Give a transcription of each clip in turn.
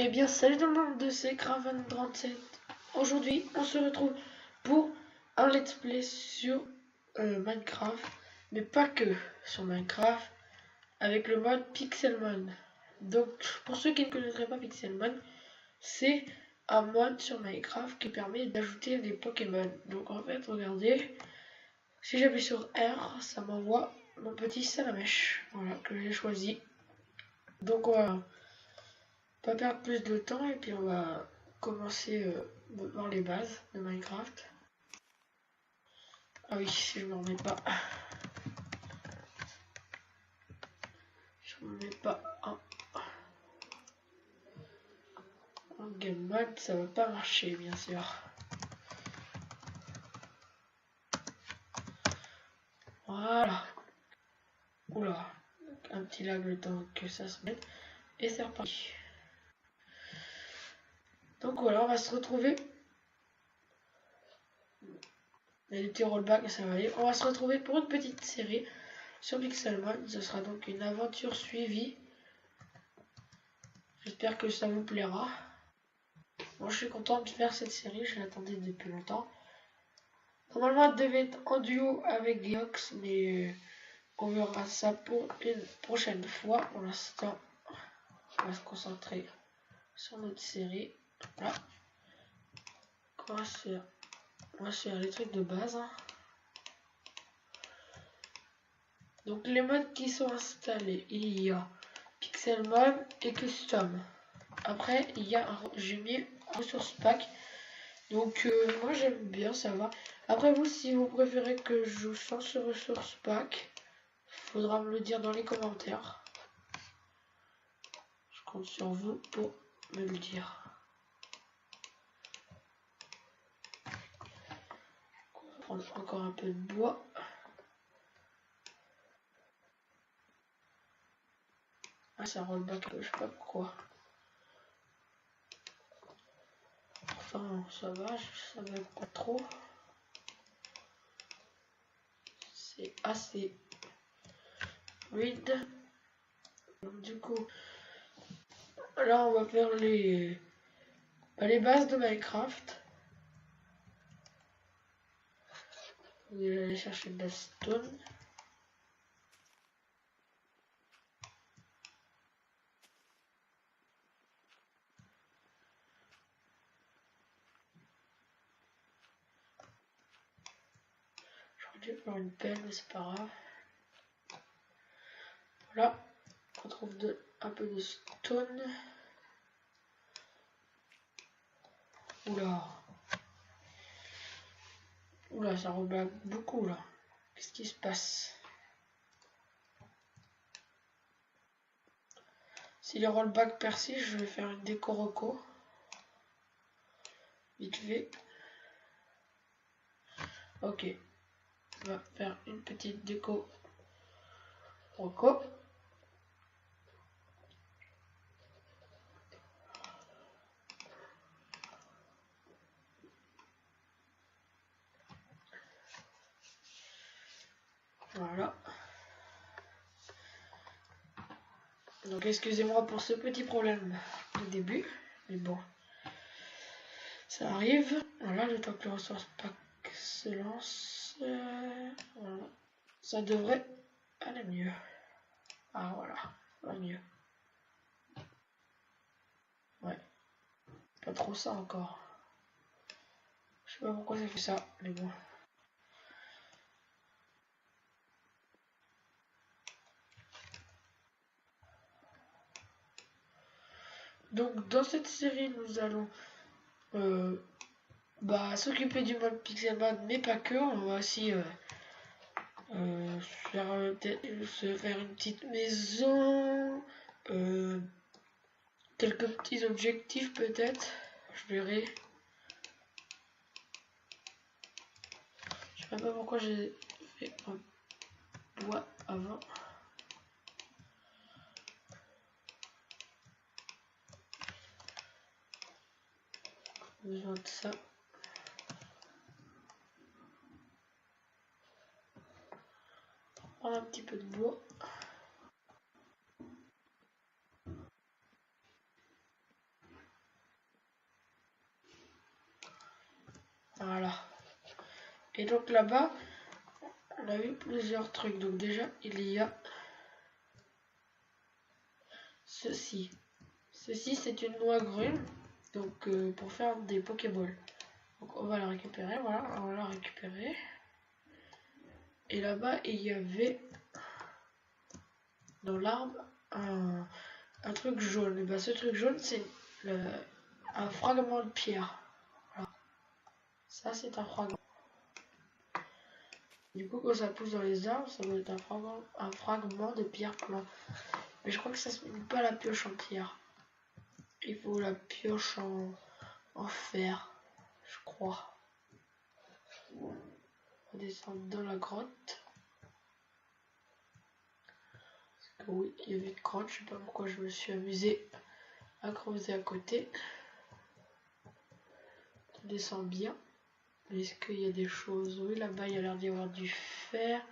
Eh bien, salut tout le monde de c'est Craven37. Aujourd'hui, on se retrouve pour un let's play sur Minecraft, mais pas que sur Minecraft, avec le mode Pixelmon. Donc, pour ceux qui ne connaîtraient pas Pixelmon, c'est un mode sur Minecraft qui permet d'ajouter des Pokémon. Donc, en fait, regardez, si j'appuie sur R, ça m'envoie mon petit Salamèche, voilà, que j'ai choisi. Donc, on va pas perdre plus de temps et puis on va commencer voir les bases de Minecraft. Ah oui, si je me remets pas. Je me mets pas en game mode, ça va pas marcher bien sûr. Voilà. Oula, un petit lag le temps que ça se mette. Et c'est reparti. Donc voilà, on va se retrouver. Il y a des petits rollbacks, ça va aller. On va se retrouver pour une petite série sur Pixelmon. Ce sera donc une aventure suivie. J'espère que ça vous plaira. Moi je suis content de faire cette série, je l'attendais depuis longtemps. Normalement elle devait être en duo avec Geox, mais on verra ça pour une prochaine fois. Pour l'instant, on va se concentrer sur notre série. Voilà. On va se faire les trucs de base. Donc les modes qui sont installés, il y a Pixelmon et Custom. Après, j'ai mis Ressource Pack. Donc moi j'aime bien, ça va. Après vous, si vous préférez que je joue sans ce Ressource Pack, faudra me le dire dans les commentaires. Je compte sur vous pour me le dire. On va prendre encore un peu de bois. Ah, ça roule back, je sais pas pourquoi. Enfin, ça va pas trop. C'est assez fluide. Donc, du coup, là on va faire les bases de Minecraft. On va aller chercher de la stone. J'aurais dû faire une pelle, mais c'est pas grave. Voilà, on trouve un peu de stone. Oula. Oula, ça reblague beaucoup là. Qu'est-ce qui se passe? Si les rollbacks persistent, je vais faire une déco reco. Vite fait. Ok. On va faire une petite déco reco. Voilà. Donc excusez-moi pour ce petit problème au début, mais bon, ça arrive. Voilà, le temps que le ressource pack se lance, voilà. Ça devrait aller mieux. Ah voilà, ça va mieux. Ouais, pas trop ça encore. Je sais pas pourquoi ça fait ça, mais bon. Donc dans cette série, nous allons s'occuper du mode Pixelmon, mais pas que. On va aussi se faire une petite maison, quelques petits objectifs peut-être. Je verrai. Je sais même pas pourquoi j'ai fait un bois avant. Besoin de ça. Prendre un petit peu de bois. Et donc là-bas, on a vu plusieurs trucs. Donc déjà, il y a ceci. Ceci, c'est une noix grume. Donc pour faire des Pokéballs. Donc on va la récupérer, voilà, on va la récupérer. Et là-bas, il y avait dans l'arbre un truc jaune. Et ben, ce truc jaune, c'est un fragment de pierre. Voilà. Ça, c'est un fragment. Du coup, quand ça pousse dans les arbres, ça doit être un fragment de pierre plan. Mais je crois que ça se met pas la pioche en pierre. Il faut la pioche en fer, je crois. On va descendre dans la grotte. Parce que oui, il y avait une grotte, je sais pas pourquoi je me suis amusé à creuser à côté. On descend bien. Est-ce qu'il y a des choses? Oui, là-bas, il y a l'air d'y avoir du fer.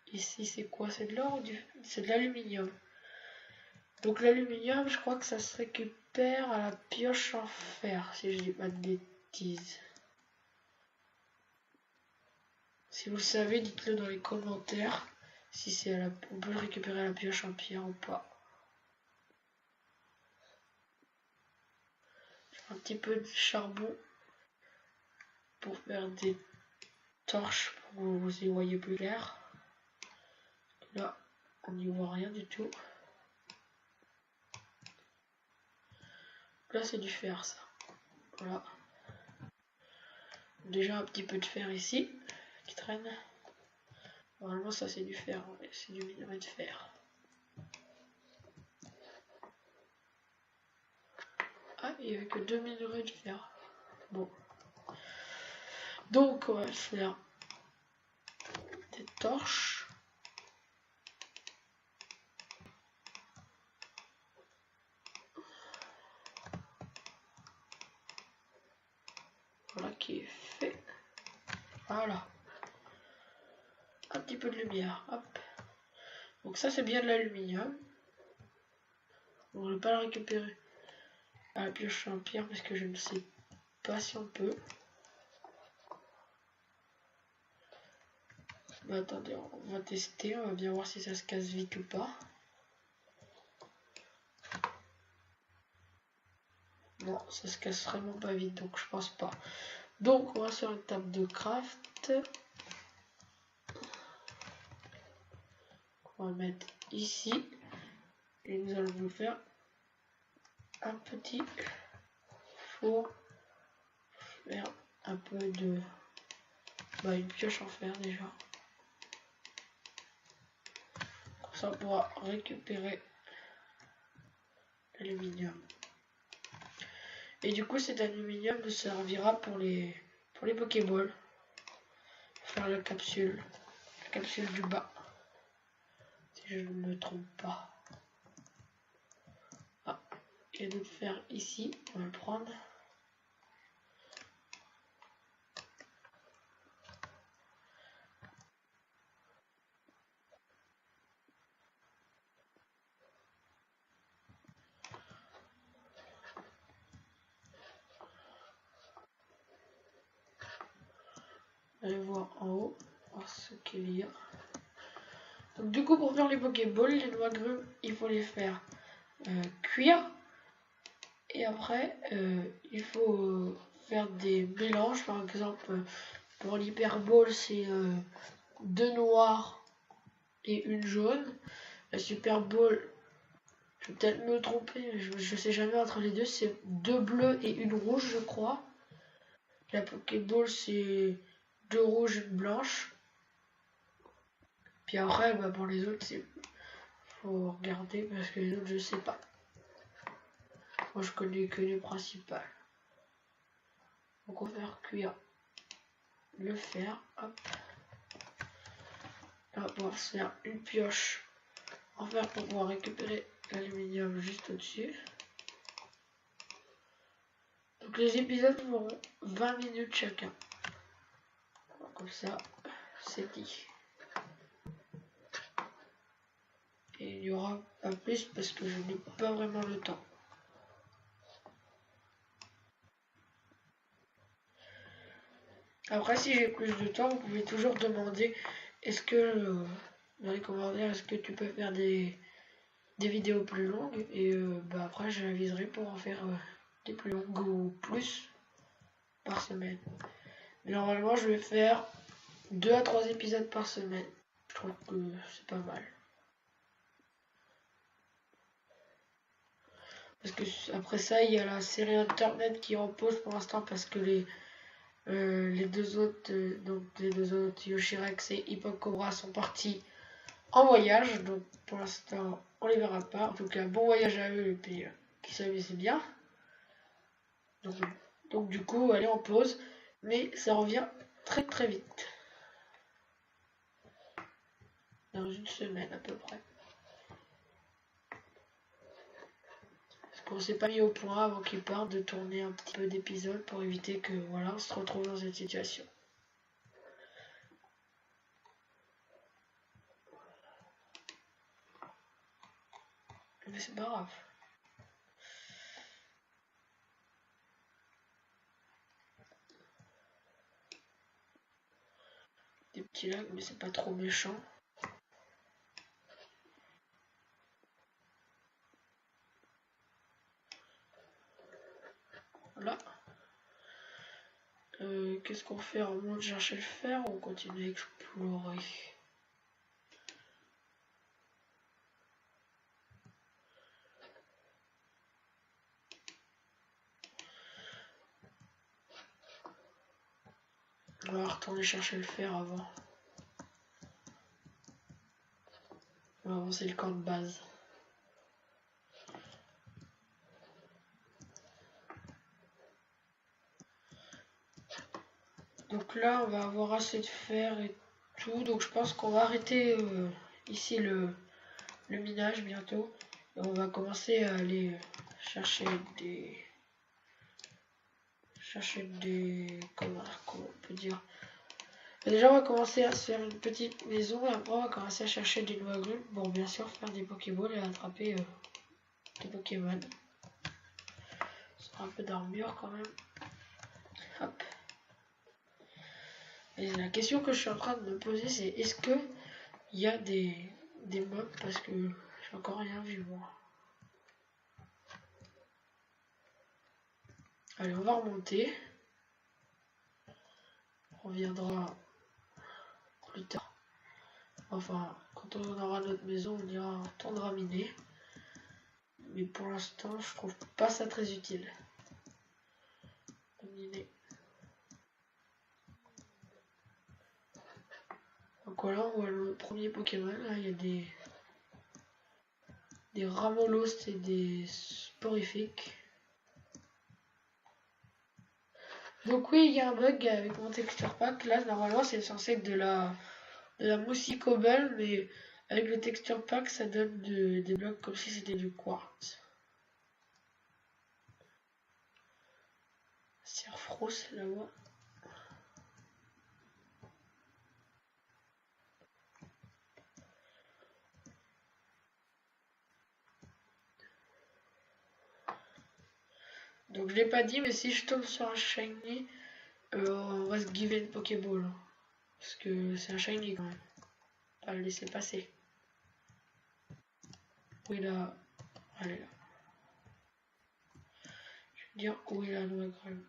Ici, c'est quoi? C'est de l'or ou c'est de l'aluminium. Donc l'aluminium, je crois que ça se récupère à la pioche en fer, si je dis pas de bêtises. Si vous le savez, dites-le dans les commentaires. Si c'est on peut le récupérer à la pioche en pierre ou pas. Un petit peu de charbon pour faire des torches pour que vous y voyez plus clair. Là, on n'y voit rien du tout. Là, c'est du fer, ça. Voilà. Déjà un petit peu de fer ici qui traîne. Normalement, ça c'est du fer, c'est du minerai de fer. Ah, il n'y avait que 2 minerais de fer. Bon. Donc, on va faire des torches. Voilà qui est fait. Voilà. Un petit peu de lumière. Hop. Donc ça c'est bien de l'aluminium. On ne va pas le récupérer à la pioche en pierre parce que je ne sais pas si on peut. Mais attendez, on va tester. On va bien voir si ça se casse vite ou pas. Non, ça se casse vraiment pas vite, donc je pense pas. Donc on va sur une table de craft. On va mettre ici. Et nous allons nous faire un petit four. Faire un peu de... une pioche en fer déjà. Comme ça on pourra récupérer l'aluminium. Et du coup cet aluminium nous servira pour les Pokéballs. Faire la capsule du bas. Si je ne me trompe pas. Ah, il y a d'autres fer ici, on va le prendre. Allez voir en haut, voir ce qu'il y a. Donc du coup pour faire les Pokéballs, les noix grumes, il faut les faire cuire. Et après, il faut faire des mélanges. Par exemple, pour l'Hyperball, c'est 2 noirs et une jaune. La Super Bowl, je vais peut-être me tromper, je sais jamais entre les deux, c'est 2 bleus et une rouge, je crois. La Pokéball, c'est 2 rouges et une blanche. Puis après, pour les autres, faut regarder parce que les autres, je sais pas. Moi, je connais que les principales. Donc, on va faire cuire le fer. Hop. Là, on va se faire une pioche en fer pour pouvoir récupérer l'aluminium juste au-dessus. Donc, les épisodes feront 20 minutes chacun. Comme ça, c'est dit. Et il n'y aura pas plus parce que je n'ai pas vraiment le temps. Après, si j'ai plus de temps, vous pouvez toujours demander est-ce que dans les commentaires, est-ce que tu peux faire des vidéos plus longues et bah après je l'aviserai pour en faire des plus longues ou plus par semaine. Mais normalement, je vais faire 2 à 3 épisodes par semaine. Je trouve que c'est pas mal. Parce que après ça, il y a la série internet qui est en pause pour l'instant parce que les deux autres, Yoshirex et Hippo Cobra sont partis en voyage. Donc pour l'instant, on les verra pas. En tout cas, bon voyage à eux et puis qui s'amusent bien. Donc du coup, elle est en pause, mais ça revient très très vite. Dans une semaine à peu près. Parce qu'on s'est pas mis au point avant qu'ils partent de tourner un petit peu d'épisodes pour éviter que voilà, on se retrouve dans cette situation. Mais c'est pas grave. Des petits lags, mais c'est pas trop méchant. Voilà. Qu'est-ce qu'on fait? On monte chercher le fer ou on continue à explorer? On va retourner chercher le fer avant. On va avancer le camp de base. Donc là, on va avoir assez de fer et tout. Donc je pense qu'on va arrêter ici le minage bientôt. Et on va commencer à aller chercher des... comment on peut dire? Déjà, on va commencer à se faire une petite maison et après, on va commencer à chercher des noix grumes. Bon, bien sûr, faire des Pokéballs et attraper des Pokémon. Ça sera un peu d'armure quand même. Hop. Et la question que je suis en train de me poser, c'est est-ce que il y a des mobs parce que j'ai encore rien vu moi. Allez, on va remonter. On reviendra plus tard. Enfin, quand on aura notre maison, on ira, on retournera miner. Mais pour l'instant, je trouve pas ça très utile. De miner. Donc voilà, on voit le premier Pokémon. Là, il y a des Ramolos et des Sporifiques. Donc oui, il y a un bug avec mon texture pack. Là, normalement, c'est censé être de la moussi cobble, mais avec le texture pack, ça donne des blocs comme si c'était du quartz. Cerfros là-bas. Donc je l'ai pas dit, mais si je tombe sur un shiny, on va se giver une Pokéball. Parce que c'est un shiny quand même. Pas le laisser passer. Où il a... Allez là. Je vais dire où il a noix grume.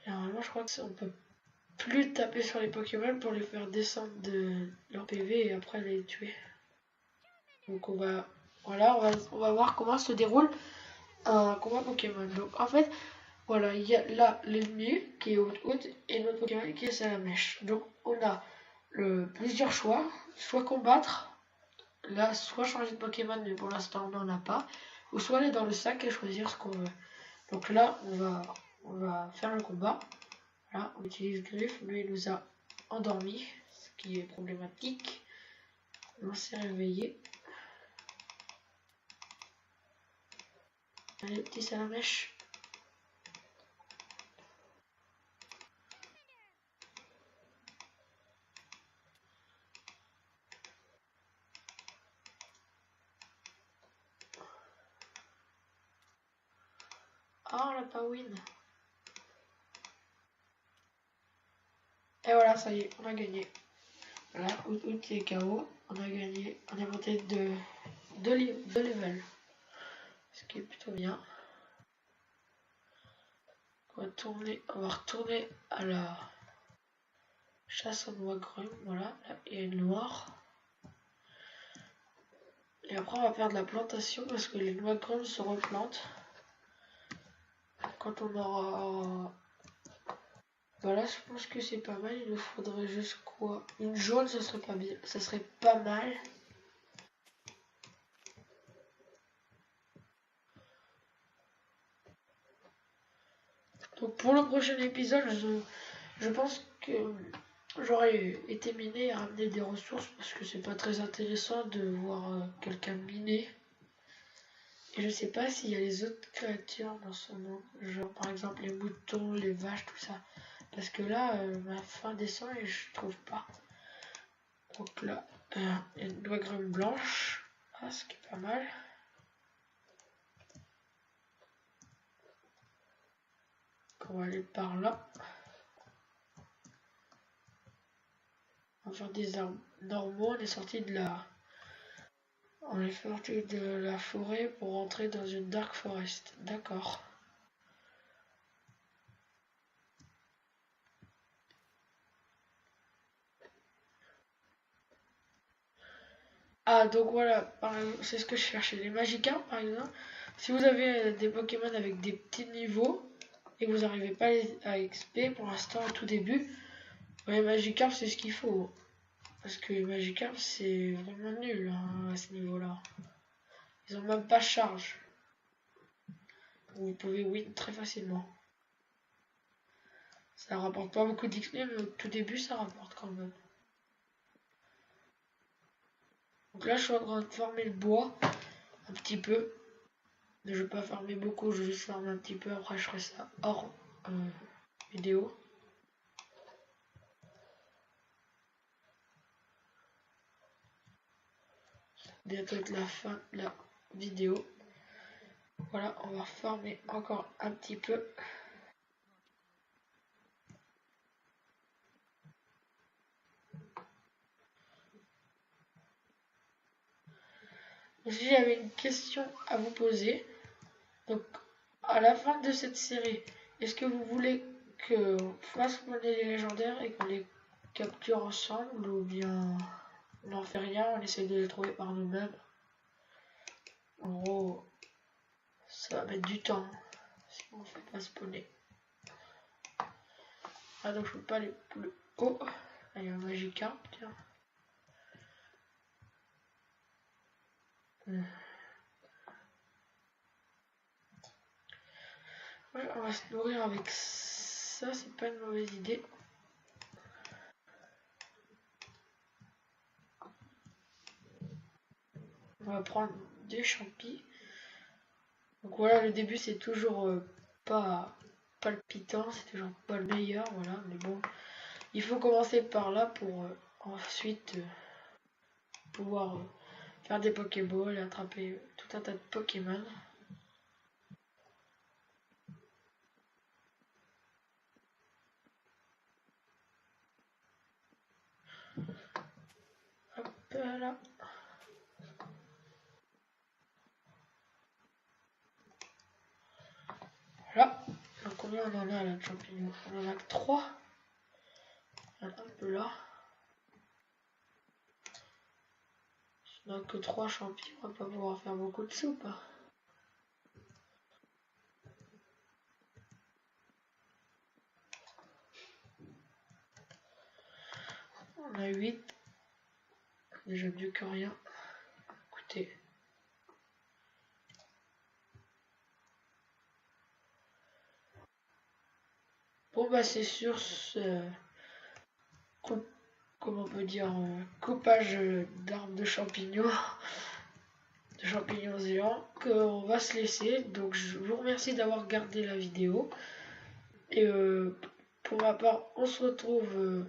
Normalement, je crois que on peut plus taper sur les Pokémon pour les faire descendre de leur PV et après les tuer. Donc on va... Voilà, on va voir comment se déroule un combat Pokémon. Donc en fait, voilà, il y a là l'ennemi qui est haute et notre Pokémon qui est Salamèche. Donc on a plusieurs choix, soit combattre, là soit changer de Pokémon mais pour l'instant on n'en a pas, ou soit aller dans le sac et choisir ce qu'on veut. Donc là on va faire le combat. Là on utilise Griffe, lui il nous a endormi, ce qui est problématique. On s'est réveillé. Allez petit Salamèche. Ah, on l'a pas win. Et voilà, ça y est, on a gagné. Voilà, out est KO. On a gagné. On est monté de level. Ce qui est plutôt bien. On va retourner à la chasse aux noix grumes. Voilà, là, il y a une noire. Et après, on va faire de la plantation parce que les noix grumes se replantent. Quand on aura... Voilà, je pense que c'est pas mal. Il nous faudrait juste quoi? Une jaune, ça serait pas bien. Ça serait pas mal. Donc pour le prochain épisode, je pense que j'aurais été miné et ramener des ressources parce que c'est pas très intéressant de voir quelqu'un miner. Et je sais pas s'il y a les autres créatures dans ce monde, genre par exemple les moutons, les vaches, tout ça. Parce que là, ma faim descend et je trouve pas. Donc là, il y a une noix grume blanche, ce qui est pas mal. On va aller par là. On va faire des arbres normaux, on est sorti de la... On est sorti de la forêt pour rentrer dans une dark forest. D'accord. Ah, donc voilà, c'est ce que je cherchais. Les Magikarp, par exemple, si vous avez des Pokémon avec des petits niveaux et que vous n'arrivez pas à XP pour l'instant au tout début, les Magikarp, c'est ce qu'il faut. Parce que les Magikarp, c'est vraiment nul hein, à ce niveau-là. Ils ont même pas charge. Vous pouvez win très facilement. Ça rapporte pas beaucoup d'XP, mais au tout début, ça rapporte quand même. Donc là, je suis en train de farmer le bois, un petit peu. Mais je vais pas farmer beaucoup, je vais juste farmer un petit peu, après je ferai ça hors vidéo. Bientôt être la fin de la vidéo. Voilà, on va farmer encore un petit peu. Si j'avais une question à vous poser, donc à la fin de cette série, est-ce que vous voulez que fasse monnaie les légendaires et qu'on les capture ensemble ou bien on n'en fait rien, on essaie de les trouver par nous-mêmes? En gros, ça va mettre du temps si on ne fait pas spawner. Ah donc je peux pas aller plus haut. Ah, il y a un Magikarp, tiens. Ouais, on va se nourrir avec ça, c'est pas une mauvaise idée. On va prendre des champis. Donc voilà, le début c'est toujours pas palpitant, c'est toujours pas le meilleur, voilà, mais bon. Il faut commencer par là pour ensuite pouvoir faire des Pokéballs et attraper tout un tas de Pokémon. Hop là. Voilà. Donc combien on en a là de champignons? On en a que 3. Un peu là. Si on n'a que 3 champignons, on va pas pouvoir faire beaucoup de soupe. Hein. On a 8. Déjà mieux que rien. Écoutez. Bon bah c'est sur ce comment on peut dire coupage d'arbres de champignons géants qu'on va se laisser. Donc je vous remercie d'avoir regardé la vidéo. Et pour ma part, on se retrouve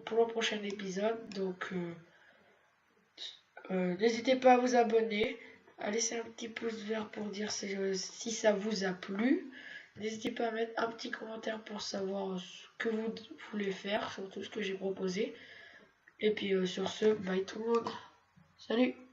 pour le prochain épisode. Donc n'hésitez pas à vous abonner, à laisser un petit pouce vert pour dire si ça vous a plu. N'hésitez pas à mettre un petit commentaire pour savoir ce que vous voulez faire, sur tout ce que j'ai proposé. Et puis sur ce, bye tout le monde. Salut!